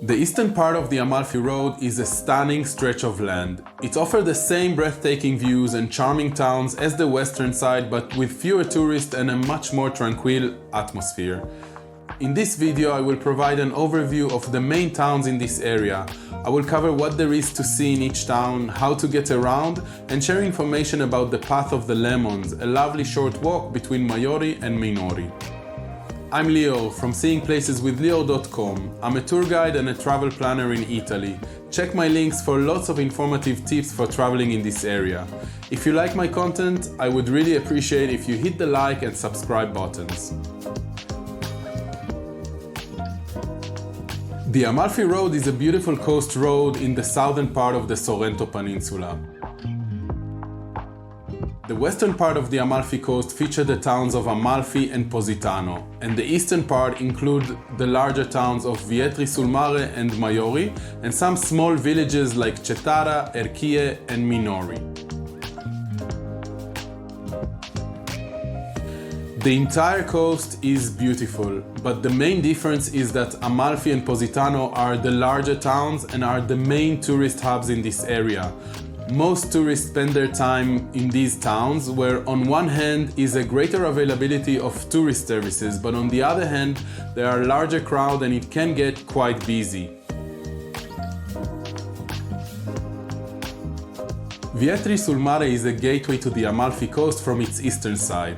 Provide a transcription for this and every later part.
The eastern part of the Amalfi Road is a stunning stretch of land. It offers the same breathtaking views and charming towns as the western side, but with fewer tourists and a much more tranquil atmosphere. In this video, I will provide an overview of the main towns in this area. I will cover what there is to see in each town, how to get around, and share information about the Path of the Lemons, a lovely short walk between Maiori and Minori. I'm Lior from SeeingPlaceswithLior.com. I'm a tour guide and a travel planner in Italy. Check my links for lots of informative tips for traveling in this area. If you like my content, I would really appreciate if you hit the like and subscribe buttons. The Amalfi Road is a beautiful coast road in the southern part of the Sorrento Peninsula. The western part of the Amalfi Coast features the towns of Amalfi and Positano, and the eastern part includes the larger towns of Vietri Sul Mare and Maiori, and some small villages like Cetara, Erchie, and Minori. The entire coast is beautiful, but the main difference is that Amalfi and Positano are the larger towns and are the main tourist hubs in this area. Most tourists spend their time in these towns, where on one hand is a greater availability of tourist services, but on the other hand there are larger crowds and it can get quite busy. Vietri Sul Mare is a gateway to the Amalfi Coast from its eastern side.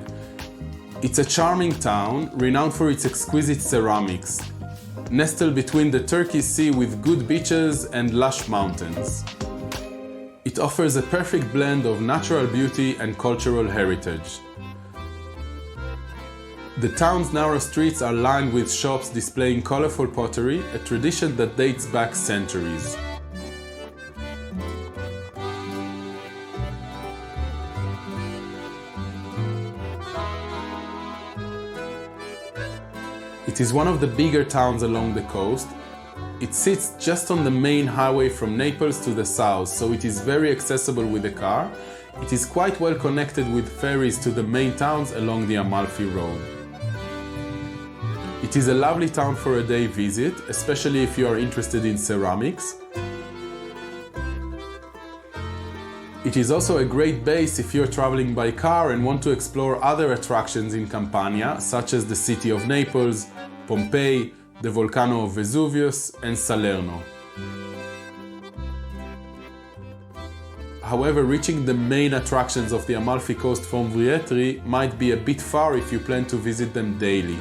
It's a charming town, renowned for its exquisite ceramics, nestled between the Turkey Sea with good beaches and lush mountains. It offers a perfect blend of natural beauty and cultural heritage. The town's narrow streets are lined with shops displaying colorful pottery, a tradition that dates back centuries. It is one of the bigger towns along the coast. It sits just on the main highway from Naples to the south, so it is very accessible with a car. It is quite well connected with ferries to the main towns along the Amalfi Road. It is a lovely town for a day visit, especially if you are interested in ceramics. It is also a great base if you are traveling by car and want to explore other attractions in Campania, such as the city of Naples, Pompeii, the volcano of Vesuvius, and Salerno. However, reaching the main attractions of the Amalfi Coast from Vietri might be a bit far if you plan to visit them daily.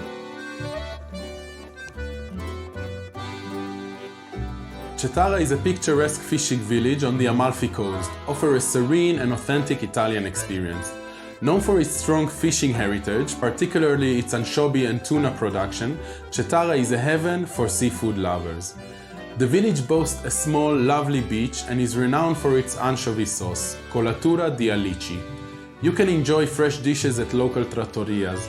Cetara is a picturesque fishing village on the Amalfi Coast, offering a serene and authentic Italian experience. Known for its strong fishing heritage, particularly its anchovy and tuna production, Cetara is a heaven for seafood lovers. The village boasts a small, lovely beach and is renowned for its anchovy sauce, colatura di alici. You can enjoy fresh dishes at local trattorias.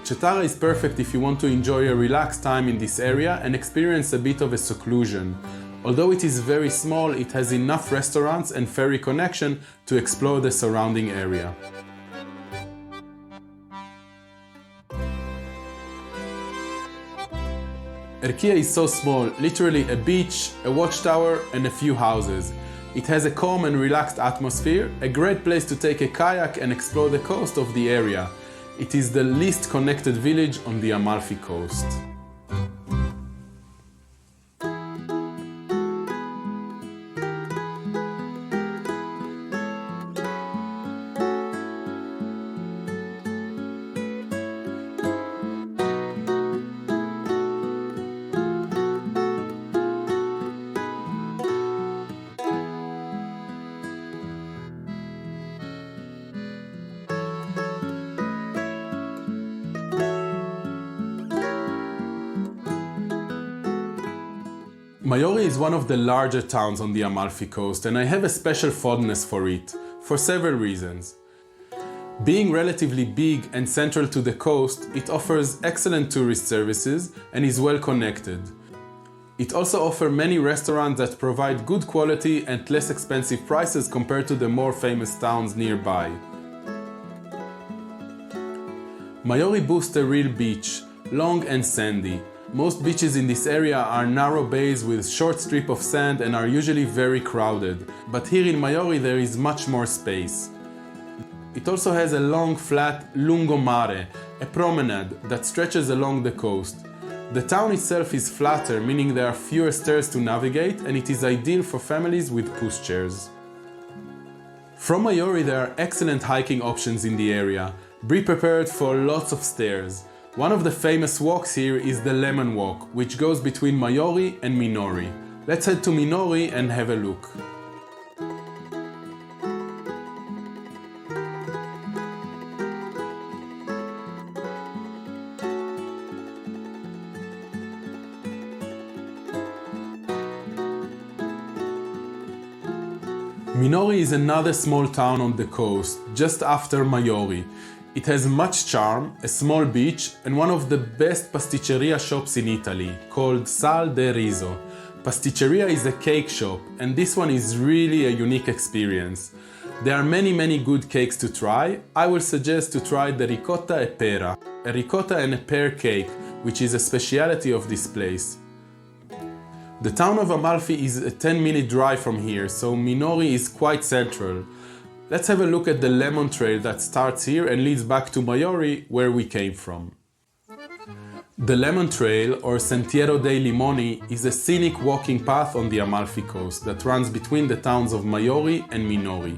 Cetara is perfect if you want to enjoy a relaxed time in this area and experience a bit of a seclusion. Although it is very small, it has enough restaurants and ferry connection to explore the surrounding area. Erchie is so small, literally a beach, a watchtower, and a few houses. It has a calm and relaxed atmosphere, a great place to take a kayak and explore the coast of the area. It is the least connected village on the Amalfi Coast. Maiori is one of the larger towns on the Amalfi Coast, and I have a special fondness for it, for several reasons. Being relatively big and central to the coast, it offers excellent tourist services and is well connected. It also offers many restaurants that provide good quality and less expensive prices compared to the more famous towns nearby. Maiori boasts a real beach, long and sandy. Most beaches in this area are narrow bays with short strip of sand and are usually very crowded, but here in Maiori there is much more space. It also has a long flat lungomare, a promenade that stretches along the coast. The town itself is flatter, meaning there are fewer stairs to navigate, and it is ideal for families with pushchairs. From Maiori there are excellent hiking options in the area. Be prepared for lots of stairs. One of the famous walks here is the Lemon Walk, which goes between Maiori and Minori. Let's head to Minori and have a look. Minori is another small town on the coast, just after Maiori. It has much charm, a small beach, and one of the best pasticceria shops in Italy, called Sal de Riso. Pasticceria is a cake shop, and this one is really a unique experience. There are many good cakes to try. I will suggest to try the ricotta e pera, a ricotta and a pear cake, which is a specialty of this place. The town of Amalfi is a 10-minute drive from here, so Minori is quite central. Let's have a look at the lemon trail that starts here and leads back to Maiori, where we came from. The Lemon Trail, or Sentiero dei Limoni, is a scenic walking path on the Amalfi Coast that runs between the towns of Maiori and Minori.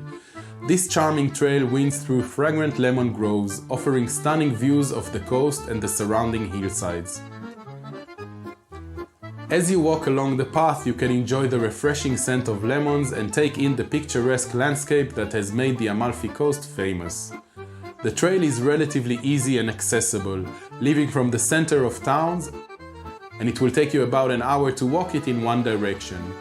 This charming trail winds through fragrant lemon groves, offering stunning views of the coast and the surrounding hillsides. As you walk along the path, you can enjoy the refreshing scent of lemons and take in the picturesque landscape that has made the Amalfi Coast famous. The trail is relatively easy and accessible, leaving from the center of towns, and it will take you about an hour to walk it in one direction.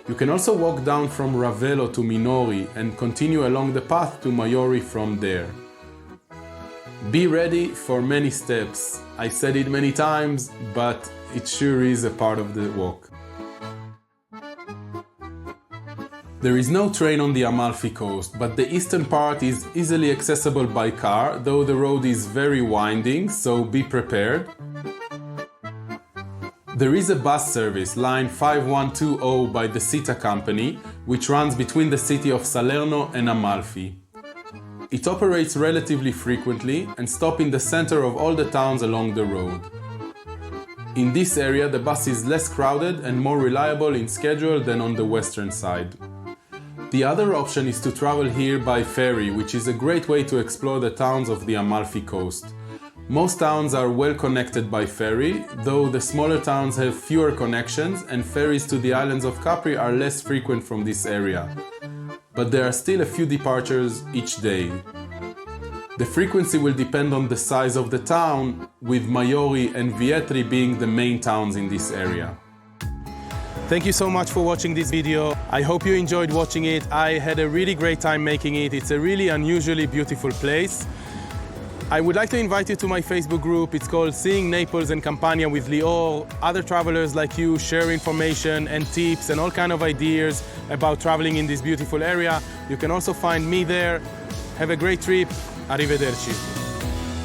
You can also walk down from Ravello to Minori and continue along the path to Maiori from there. Be ready for many steps. I said it many times, but it sure is a part of the walk. There is no train on the Amalfi Coast, but the eastern part is easily accessible by car, though the road is very winding, so be prepared. There is a bus service, line 5120 by the Cetara company, which runs between the city of Salerno and Amalfi. It operates relatively frequently and stops in the center of all the towns along the road. In this area, the bus is less crowded and more reliable in schedule than on the western side. The other option is to travel here by ferry, which is a great way to explore the towns of the Amalfi Coast. Most towns are well connected by ferry, though the smaller towns have fewer connections and ferries to the islands of Capri are less frequent from this area. But there are still a few departures each day. The frequency will depend on the size of the town, with Maiori and Vietri being the main towns in this area. Thank you so much for watching this video. I hope you enjoyed watching it. I had a really great time making it. It's a really unusually beautiful place. I would like to invite you to my Facebook group. It's called Seeing Naples and Campania with Lior. Other travelers like you share information and tips and all kind of ideas about traveling in this beautiful area. You can also find me there. Have a great trip. Arrivederci.